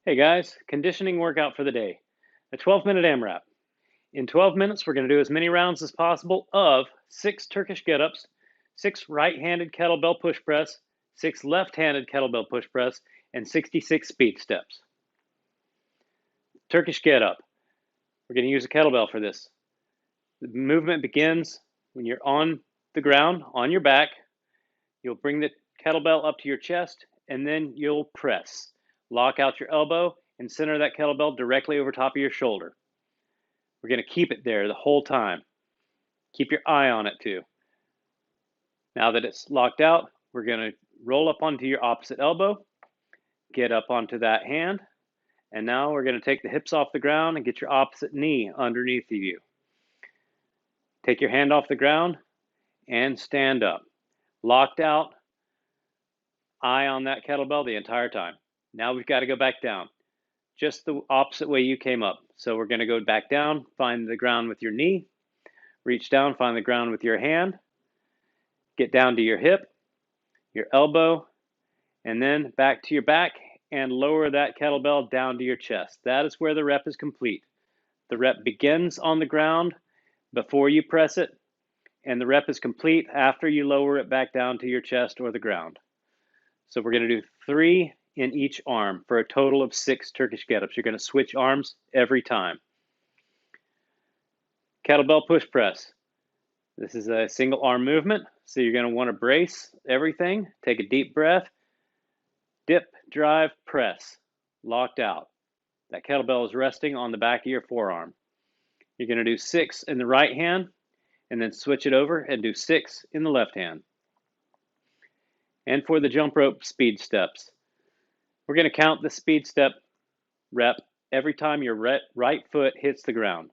Hey guys, conditioning workout for the day. A 12-minute AMRAP. In 12 minutes, we're going to do as many rounds as possible of 6 Turkish get-ups, 6 right-handed kettlebell push press, 6 left-handed kettlebell push press, and 66 speed steps. Turkish get-up. We're going to use a kettlebell for this. The movement begins when you're on the ground, on your back. You'll bring the kettlebell up to your chest, and then you'll press. Lock out your elbow and center that kettlebell directly over top of your shoulder. We're going to keep it there the whole time. Keep your eye on it too. Now that it's locked out, we're going to roll up onto your opposite elbow, get up onto that hand, and now we're going to take the hips off the ground and get your opposite knee underneath of you. Take your hand off the ground and stand up. Locked out, eye on that kettlebell the entire time. Now we've got to go back down, just the opposite way you came up. So we're going to go back down, find the ground with your knee, reach down, find the ground with your hand, get down to your hip, your elbow, and then back to your back and lower that kettlebell down to your chest. That is where the rep is complete. The rep begins on the ground before you press it, and the rep is complete after you lower it back down to your chest or the ground. So we're going to do 3 in each arm for a total of 6 Turkish get-ups. You're going to switch arms every time. Kettlebell push press. This is a single arm movement, so you're going to want to brace everything. Take a deep breath. Dip, drive, press. Locked out. That kettlebell is resting on the back of your forearm. You're going to do 6 in the right hand, and then switch it over and do 6 in the left hand. And for the jump rope speed steps, we're going to count the speed step rep every time your right foot hits the ground.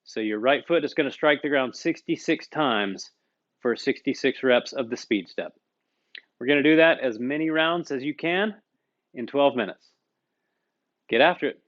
So your right foot is going to strike the ground 66 times for 66 reps of the speed step. We're going to do that as many rounds as you can in 12 minutes. Get after it.